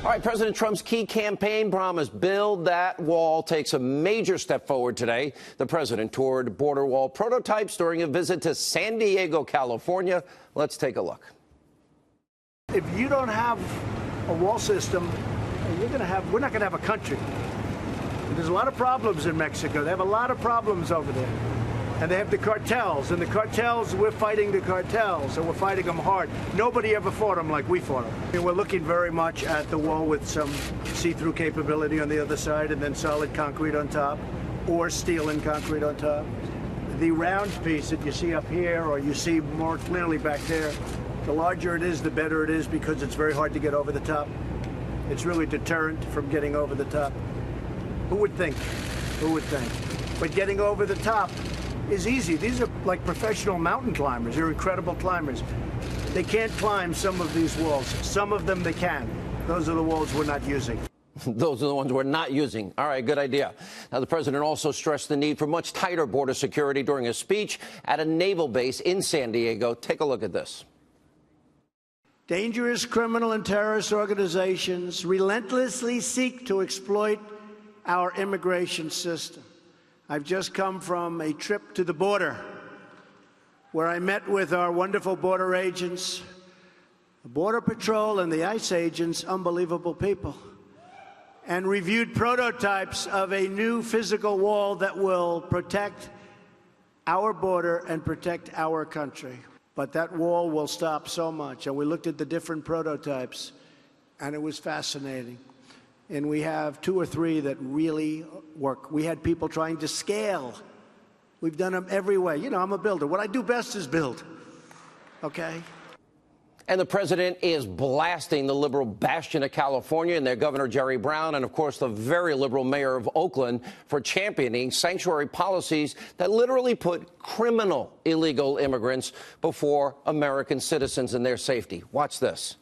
All right, President Trump's key campaign promise, build that wall, takes a major step forward today. The president toured border wall prototypes during a visit to San Diego, California. Let's take a look. If you don't have a wall system, we're not going to have a country. There's a lot of problems in Mexico. They have a lot of problems over there. And they have the cartels. And the cartels, we're fighting the cartels, and we're fighting them hard. Nobody ever fought them like we fought them. And we're looking very much at the wall with some see-through capability on the other side, and then solid concrete on top, or steel and concrete on top. The round piece that you see up here, or you see more clearly back there, the larger it is, the better it is, because it's very hard to get over the top. It's really deterrent from getting over the top. Who would think? Who would think? But getting over the top is easy. These are like professional mountain climbers. They're incredible climbers. They can't climb some of these walls. Some of them they can. Those are the walls we're not using. Those are the ones we're not using. All right, good idea. Now, the president also stressed the need for much tighter border security during a speech at a naval base in San Diego. Take a look at this. Dangerous criminal and terrorist organizations relentlessly seek to exploit our immigration system. I've just come from a trip to the border where I met with our wonderful border agents, the Border Patrol and the ICE agents, unbelievable people, and reviewed prototypes of a new physical wall that will protect our border and protect our country. But that wall will stop so much. And we looked at the different prototypes, and it was fascinating. And we have 2 or 3 that really work. We had people trying to scale. We've done them every way. You know, I'm a builder. What I do best is build, okay? And the president is blasting the liberal bastion of California and their Governor Jerry Brown and, of course, the very liberal mayor of Oakland for championing sanctuary policies that literally put criminal illegal immigrants before American citizens and their safety. Watch this.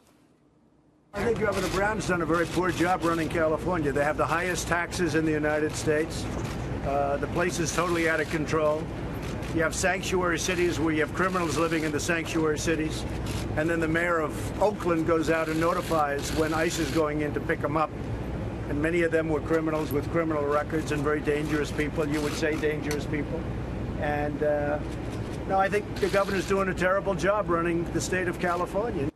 I think Governor Brown's done a very poor job running California. They have the highest taxes in the United States. The place is totally out of control. You have sanctuary cities where you have criminals living in the sanctuary cities. And then the mayor of Oakland goes out and notifies when ICE is going in to pick them up. And many of them were criminals with criminal records and very dangerous people, you would say dangerous people. And no, I think the governor's doing a terrible job running the state of California.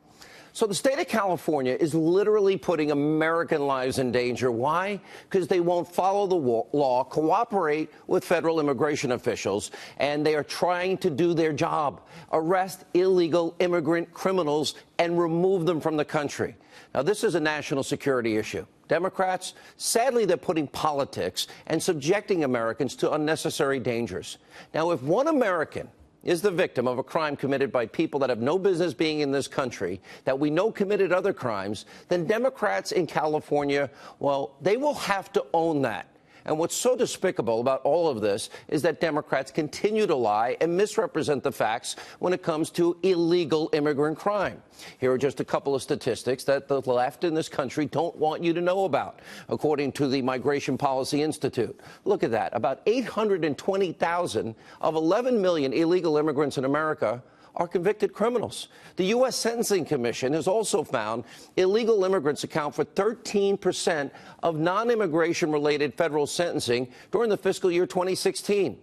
So the state of California is literally putting American lives in danger. Why? Because they won't follow the law, cooperate with federal immigration officials, and they are trying to do their job, arrest illegal immigrant criminals and remove them from the country. Now, this is a national security issue. Democrats, sadly, they're putting politics and subjecting Americans to unnecessary dangers. Now, if one American is the victim of a crime committed by people that have no business being in this country, that we know committed other crimes, then Democrats in California, well, they will have to own that. And what's so despicable about all of this is that Democrats continue to lie and misrepresent the facts when it comes to illegal immigrant crime. Here are just a couple of statistics that the left in this country don't want you to know about, according to the Migration Policy Institute. Look at that. About 820,000 of 11 million illegal immigrants in America are convicted criminals. The U.S. Sentencing Commission has also found illegal immigrants account for 13% of non-immigration-related federal sentencing during the fiscal year 2016.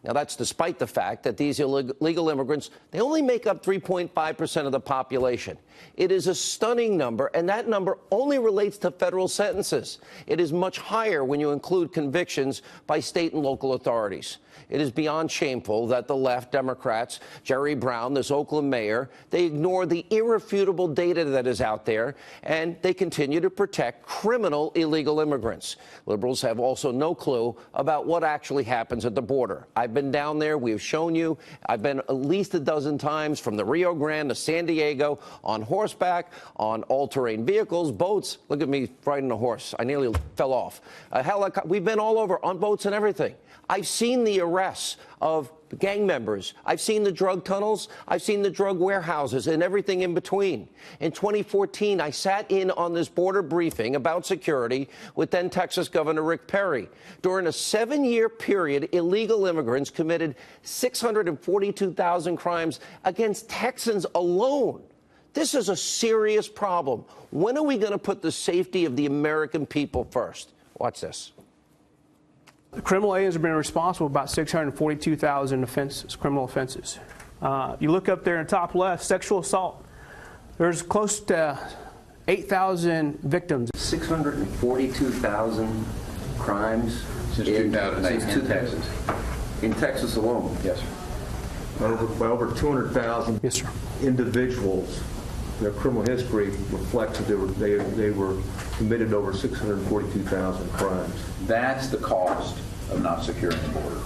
Now, that's despite the fact that these illegal immigrants, they only make up 3.5% of the population. It is a stunning number, and that number only relates to federal sentences. It is much higher when you include convictions by state and local authorities. It is beyond shameful that the left, Democrats, Jerry Brown, this Oakland mayor, they ignore the irrefutable data that is out there, and they continue to protect criminal illegal immigrants. Liberals have also no clue about what actually happens at the border. I've been down there. We've shown you. I've been at least a dozen times from the Rio Grande to San Diego on horseback, on all-terrain vehicles, boats. Look at me riding a horse. I nearly fell off. We've been all over on boats and everything. I've seen the arrests of gang members. I've seen the drug tunnels. I've seen the drug warehouses and everything in between. In 2014, I sat in on this border briefing about security with then Texas Governor Rick Perry. During a 7-year period, illegal immigrants committed 642,000 crimes against Texans alone. This is a serious problem. When are we going to put the safety of the American people first? Watch this. The criminal aliens have been responsible for about 642,000 offenses, criminal offenses. You look up there in the top left, sexual assault. There's close to 8,000 victims. 642,000 crimes since 2008 in Texas. In Texas alone. Yes, sir. Over 200,000 Yes, sir. individuals. Their criminal history reflects that they were committed over 642,000 crimes. That's the cost of not securing the border.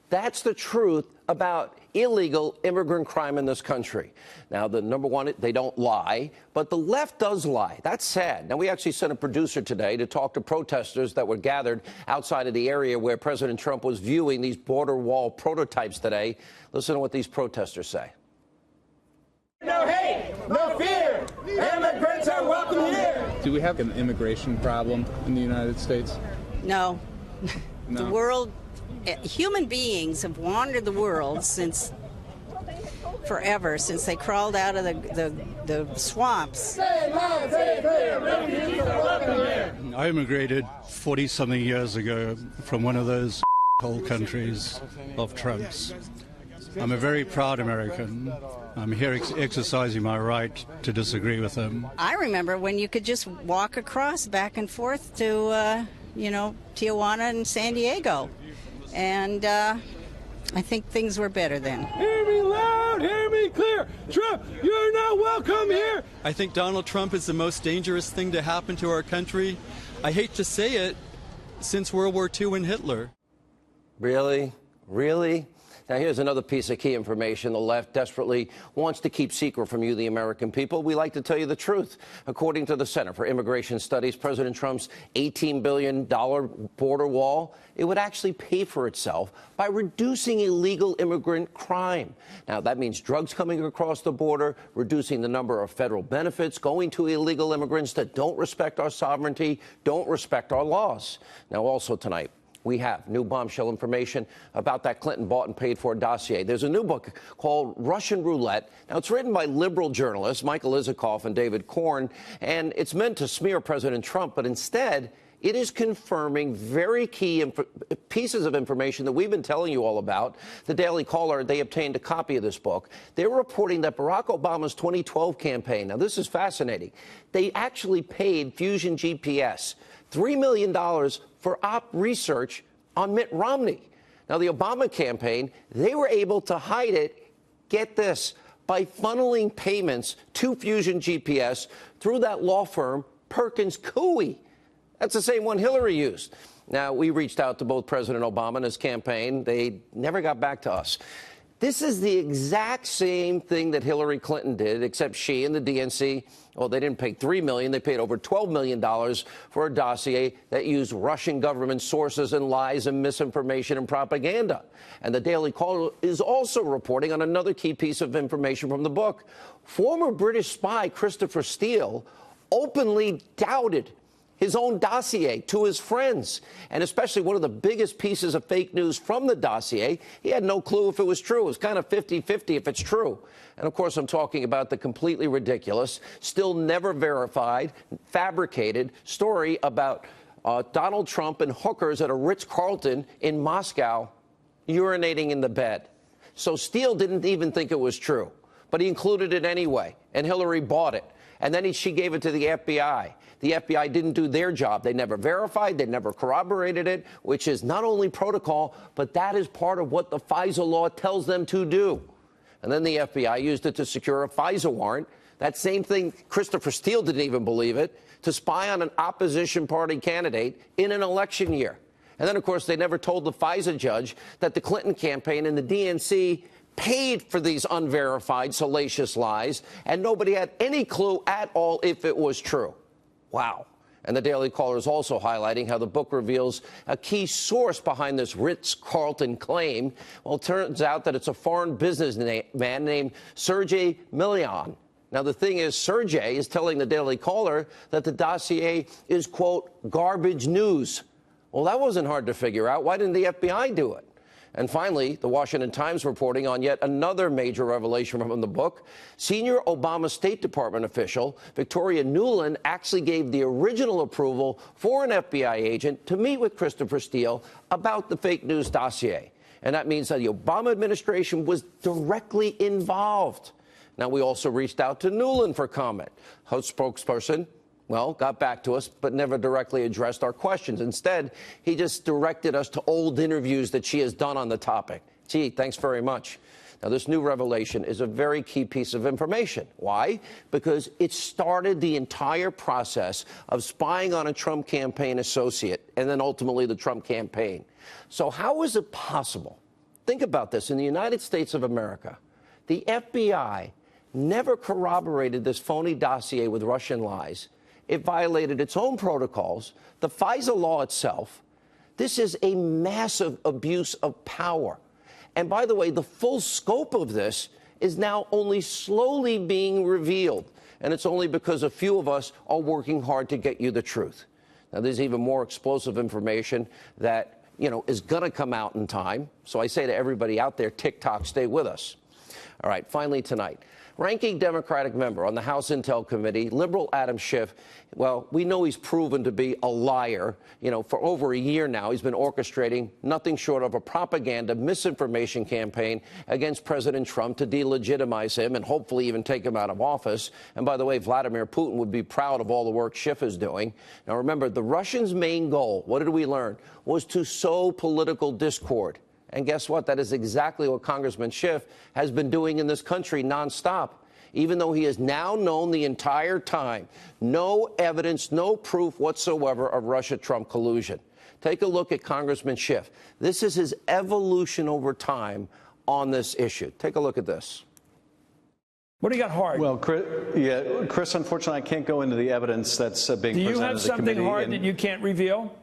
That's the truth about illegal immigrant crime in this country. Now, the number one, they don't lie, but the left does lie. That's sad. Now, we actually sent a producer today to talk to protesters that were gathered outside of the area where President Trump was viewing these border wall prototypes today. Listen to what these protesters say. No hate, no fear. Immigrants are welcome here. Do we have an immigration problem in the United States? No. No. The world, human beings have wandered the world since forever, since they crawled out of the swamps. I immigrated 40-something years ago from one of those whole countries of Trump's. I'm a very proud American. I'm here exercising my right to disagree with him. I remember when you could just walk across back and forth to, Tijuana and San Diego. And I think things were better then. Hear me loud, hear me clear. Trump, you're not welcome here. I think Donald Trump is the most dangerous thing to happen to our country. I hate to say it, since World War II and Hitler. Really? Really? Now, here's another piece of key information the left desperately wants to keep secret from you, the American people. We like to tell you the truth. According to the Center for Immigration Studies, President Trump's $18 billion border wall, it would actually pay for itself by reducing illegal immigrant crime. Now, that means drugs coming across the border, reducing the number of federal benefits going to illegal immigrants that don't respect our sovereignty, don't respect our laws. Now, also tonight, we have new bombshell information about that Clinton bought and paid for dossier. There's a new book called Russian Roulette. Now, it's written by liberal journalists Michael Isikoff and David Korn, and it's meant to smear President Trump, but instead, it is confirming very key pieces of information that we've been telling you all about. The Daily Caller, they obtained a copy of this book. They're reporting that Barack Obama's 2012 campaign, now this is fascinating, they actually paid Fusion GPS $3 million for op research on Mitt Romney. Now, the Obama campaign, they were able to hide it, get this, by funneling payments to Fusion GPS through that law firm, Perkins Coie. That's the same one Hillary used. Now, we reached out to both President Obama and his campaign. They never got back to us. This is the exact same thing that Hillary Clinton did, except she and the DNC, well, they didn't pay $3 million. They paid over $12 million for a dossier that used Russian government sources and lies and misinformation and propaganda. And the Daily Caller is also reporting on another key piece of information from the book. Former British spy Christopher Steele openly doubted his own dossier to his friends, and especially one of the biggest pieces of fake news from the dossier. He had no clue if it was true. It was kind of 50-50 if it's true. And, of course, I'm talking about the completely ridiculous, still never verified, fabricated story about Donald Trump and hookers at a Ritz-Carlton in Moscow urinating in the bed. So Steele didn't even think it was true, but he included it anyway, and Hillary bought it. And then she gave it to the FBI. The FBI didn't do their job. They never verified. They never corroborated it, which is not only protocol, but that is part of what the FISA law tells them to do. And then the FBI used it to secure a FISA warrant. That same thing, Christopher Steele didn't even believe it, to spy on an opposition party candidate in an election year. And then, of course, they never told the FISA judge that the Clinton campaign and the DNC paid for these unverified, salacious lies, and nobody had any clue at all if it was true. Wow. And the Daily Caller is also highlighting how the book reveals a key source behind this Ritz-Carlton claim. Well, it turns out that it's a foreign businessman named Sergey Milian. Now, the thing is, Sergey is telling the Daily Caller that the dossier is, quote, garbage news. Well, that wasn't hard to figure out. Why didn't the FBI do it? And finally, the Washington Times reporting on yet another major revelation from the book. Senior Obama State Department official Victoria Nuland actually gave the original approval for an FBI agent to meet with Christopher Steele about the fake news dossier. And that means that the Obama administration was directly involved. Now, we also reached out to Nuland for comment. Her spokesperson, well, got back to us, but never directly addressed our questions. Instead, he just directed us to old interviews that she has done on the topic. Gee, thanks very much. Now, this new revelation is a very key piece of information. Why? Because it started the entire process of spying on a Trump campaign associate and then ultimately the Trump campaign. So how is it possible? Think about this. In the United States of America, the FBI never corroborated this phony dossier with Russian lies. It violated its own protocols, the FISA law itself. This is a massive abuse of power. And by the way, the full scope of this is now only slowly being revealed. And it's only because a few of us are working hard to get you the truth. Now, there's even more explosive information that, is going to come out in time. So I say to everybody out there, TikTok, stay with us. All right, finally tonight. Ranking Democratic member on the House Intel Committee, liberal Adam Schiff, well, we know he's proven to be a liar. For over a year now, he's been orchestrating nothing short of a propaganda misinformation campaign against President Trump to delegitimize him and hopefully even take him out of office. And by the way, Vladimir Putin would be proud of all the work Schiff is doing. Now, remember, the Russians' main goal, what did we learn, was to sow political discord. And guess what? That is exactly what Congressman Schiff has been doing in this country nonstop, even though he has now known the entire time no evidence, no proof whatsoever of Russia-Trump collusion. Take a look at Congressman Schiff. This is his evolution over time on this issue. Take a look at this. What do you got hard? Well, Chris, unfortunately, I can't go into the evidence that's being presented to the committee. Do you have something hard that you can't reveal?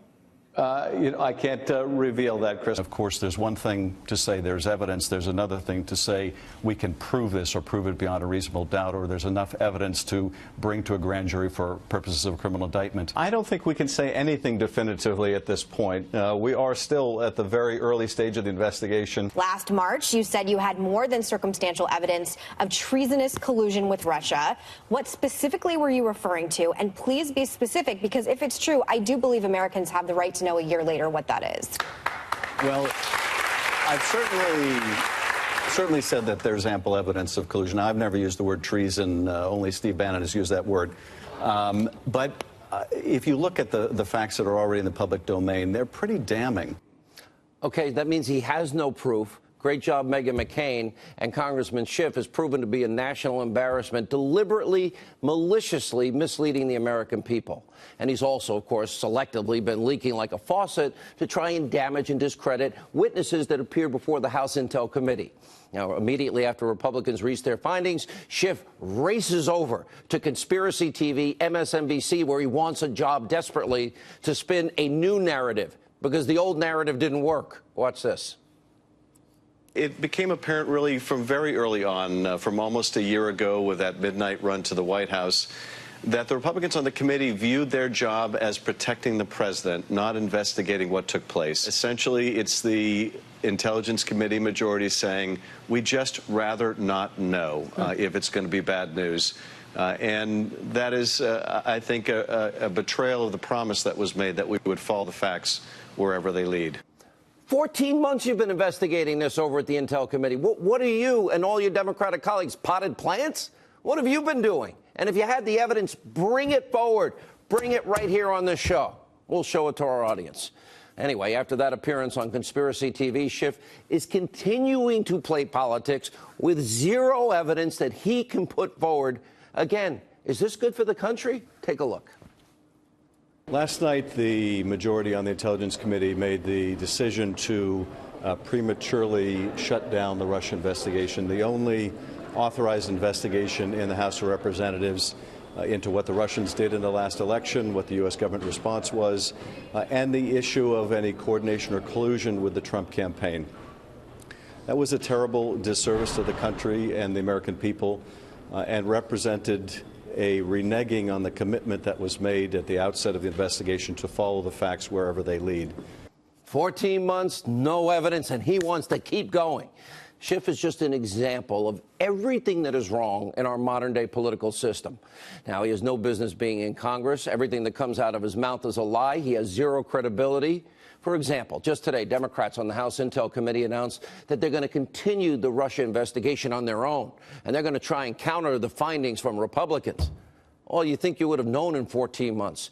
I can't reveal that, Chris. Of course, there's one thing to say there's evidence. There's another thing to say we can prove this or prove it beyond a reasonable doubt, or there's enough evidence to bring to a grand jury for purposes of criminal indictment. I don't think we can say anything definitively at this point. We are still at the very early stage of the investigation. Last March, you said you had more than circumstantial evidence of treasonous collusion with Russia. What specifically were you referring to? And please be specific, because if it's true, I do believe Americans have the right to know a year later what that is. Well, I've certainly said that there's ample evidence of collusion. I've never used the word treason. Only Steve Bannon has used that word. But if you look at the facts that are already in the public domain, they're pretty damning. Okay, that means he has no proof. Great job, Meghan McCain. And Congressman Schiff has proven to be a national embarrassment, deliberately, maliciously misleading the American people. And he's also, of course, selectively been leaking like a faucet to try and damage and discredit witnesses that appeared before the House Intel Committee. Now, immediately after Republicans reached their findings, Schiff races over to Conspiracy TV, MSNBC, where he wants a job desperately to spin a new narrative because the old narrative didn't work. Watch this. It became apparent really from very early on, from almost a year ago with that midnight run to the White House, that the Republicans on the committee viewed their job as protecting the president, not investigating what took place. Essentially, it's the Intelligence Committee majority saying, we just rather not know if it's going to be bad news. And that is, I think, a betrayal of the promise that was made that we would follow the facts wherever they lead. 14 months you've been investigating this over at the Intel Committee. What are you and all your Democratic colleagues, potted plants? What have you been doing? And if you had the evidence, bring it forward. Bring it right here on this show. We'll show it to our audience. Anyway, after that appearance on Conspiracy TV, Schiff is continuing to play politics with zero evidence that he can put forward. Again, is this good for the country? Take a look. Last night, the majority on the Intelligence Committee made the decision to prematurely shut down the Russia investigation, the only authorized investigation in the House of Representatives into what the Russians did in the last election, what the U.S. government response was, and the issue of any coordination or collusion with the Trump campaign. That was a terrible disservice to the country and the American people, and represented a reneging on the commitment that was made at the outset of the investigation to follow the facts wherever they lead. 14 months, no evidence, and he wants to keep going. Schiff is just an example of everything that is wrong in our modern-day political system. Now, he has no business being in Congress. Everything that comes out of his mouth is a lie. He has zero credibility. For example, just today, Democrats on the House Intel Committee announced that they're going to continue the Russia investigation on their own, and they're going to try and counter the findings from Republicans. Oh, you think you would have known in 14 months.